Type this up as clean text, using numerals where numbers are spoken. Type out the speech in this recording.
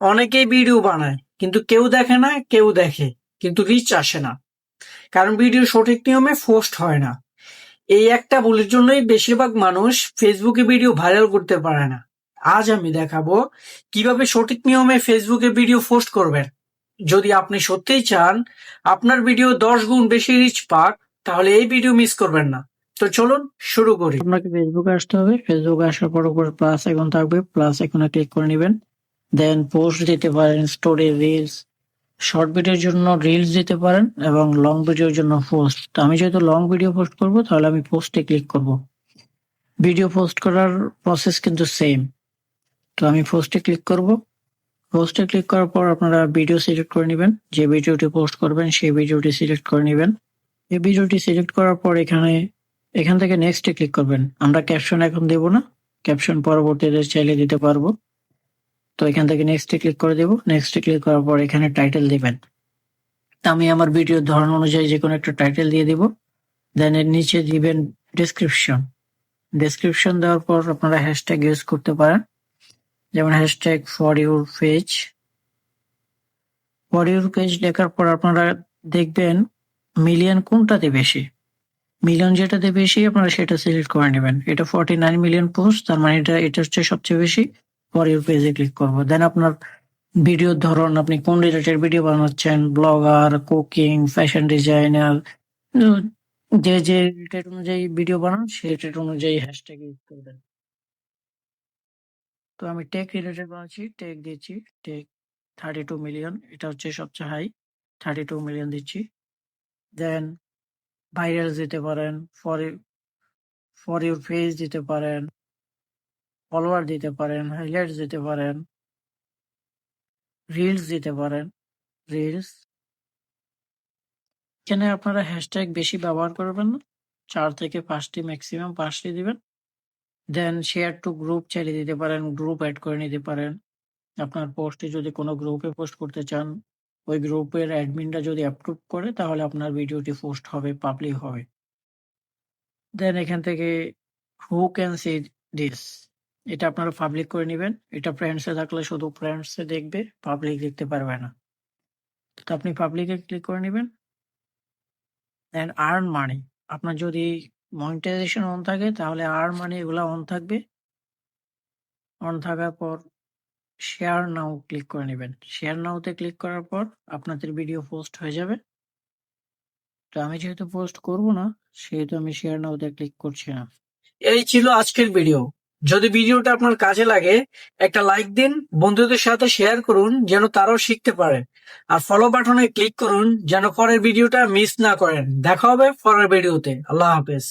অনেকেই ভিডিও বানায় কিন্তু কেউ দেখে না, কেউ দেখে কিন্তু রিচ আসে না, কারণ ভিডিও সঠিক নিয়মে পোস্ট হয় না। এই একটা ভুলের জন্যই বেশিরভাগ মানুষ ফেসবুকে ভিডিও ভাইরাল করতে পারে না। আজ আমি দেখাবো কিভাবে সঠিক নিয়মে ফেসবুকে ভিডিও পোস্ট করবেন। যদি আপনি সত্যিই চান আপনার ভিডিও 10 গুণ বেশি রিচ পাক, তাহলে এই ভিডিও মিস করবেন না। তো চলুন শুরু করি। আপনাকে ফেসবুকে আসতে হবে। ফেসবুকে আসার পর উপরে প্লাস আইকন থাকবে, প্লাস আইকনে ক্লিক করে নেবেন। দেন পোস্ট দিতে পারেন, স্টোরি, রিলস। শর্ট ভিডিওর জন্য রিলস দিতে পারেন এবং লং ভিডিওর জন্য পোস্ট। তো আমি যেহেতু লং ভিডিও পোস্ট করব, তাহলে আমি পোস্টে ক্লিক করব। ভিডিও পোস্ট করার প্রসেস কিন্তু সেম। তো আমি পোস্টে ক্লিক করব। পোস্টে ক্লিক করার পর আপনারা ভিডিও সিলেক্ট করে নেবেন, যে ভিডিওটি পোস্ট করবেন সেই ভিডিওটি সিলেক্ট করে নেবেন। এই ভিডিওটি সিলেক্ট করার পর এখান থেকে নেক্সটে ক্লিক করবেন। আমরা ক্যাপশন এখন দেব না, ক্যাপশন পরবর্তীতে চাইলে দিতে পারবো। তো এখান থেকে নেক্সটে ক্লিক করে দেব। নেক্সটে ক্লিক করার পর এখানে টাইটেল দিবেন। আমি আমার ভিডিওর ধরন অনুযায়ী যে কোনো একটা টাইটেল দিয়ে দিব। দেন এর নিচে দিবেন ডেসক্রিপশন। ডেসক্রিপশন দেওয়ার পর আপনারা হ্যাশট্যাগ ইউজ করতে পারেন, যেমন hashtag for your page. For your page লেখার পর আপনারা দেখবেন মিলিয়ন কোনটাতে বেশি। মিলিয়ন যেটাতে বেশি আপনারা সেটা সিলেক্ট করে নেবেন। এটা 49 মিলিয়ন পোস্ট, তার মানে এটা হচ্ছে সবচেয়ে বেশি। ফর ইউর পেজে ক্লিক করবো। দেন আপনার ভিডিওর ধরন, আপনি কোন রিলেটেড ভিডিও বানাচ্ছেন, ব্লগার, কুকিং, ফ্যাশন ডিজাইনার, যে রিলেটেড অনুযায়ী ভিডিও বানান সেই রিলেটেড অনুযায়ী হ্যাশট্যাগ ইউজ করবেন। তো আমি টেক রিলেটেড বানাচ্ছি, টেক দিচ্ছি। টেক 32 মিলিয়ন, এটা হচ্ছে সবচেয়ে হাই। 32 মিলিয়ন দিচ্ছি। দেন ভাইরাল দিতে পারেন, ফর ইউর পেজ দিতে পারেন, ফলোয়ার দিতে পারেন, হাইলাইটস দিতে পারেন, রিলস দিতে পারেন। রিলস এখানে আপনারা হ্যাশট্যাগ বেশি ব্যবহার করবেন না, 4 থেকে 5টি, ম্যাক্সিমাম 5টি দিবেন। দেন শেয়ার টু গ্রুপ চাইলে দিতে পারেন, গ্রুপ অ্যাড করে নিতে পারেন। আপনার পোস্টে যদি কোনো গ্রুপে পোস্ট করতে চান, ওই গ্রুপের অ্যাডমিনরা যদি অ্যাপ্রুভ করে, তাহলে আপনার ভিডিওটি পোস্ট হবে, পাবলিক হবে। দেন এখান থেকে হু ক্যান সি দিস, এটা আপনারা পাবলিক করে নেবেন। এটা ফ্রেন্ডসে থাকলে শুধু ফ্রেন্ডসে দেখবে, পাবলিক দেখতে পারবে না। তো আপনি পাবলিকে ক্লিক করে নেবেন। দেন আর্ন মানি, আপনার যদি মনিটাইজেশন অন থাকে তাহলে আর্ন মানি এগুলো অন থাকবে। অন থাকার পর শেয়ার নাও ক্লিক করে নেবেন। শেয়ার নাওতে ক্লিক করার পর আপনাদের ভিডিও পোস্ট হয়ে যাবে। তো আমি যেহেতু পোস্ট করব না, সেহেতু আমি শেয়ার নাওতে ক্লিক করছি না। এই ছিল আজকের ভিডিও। যদি ভিডিওটা আপনার কাজে লাগে একটা লাইক দিন, বন্ধুদের সাথে শেয়ার করুন যেন তারাও শিখতে পারে। আর ফলো বাটনে ক্লিক করুন যেন পরের ভিডিওটা মিস না করেন। দেখা হবে পরের ভিডিওতে। আল্লাহ হাফেজ।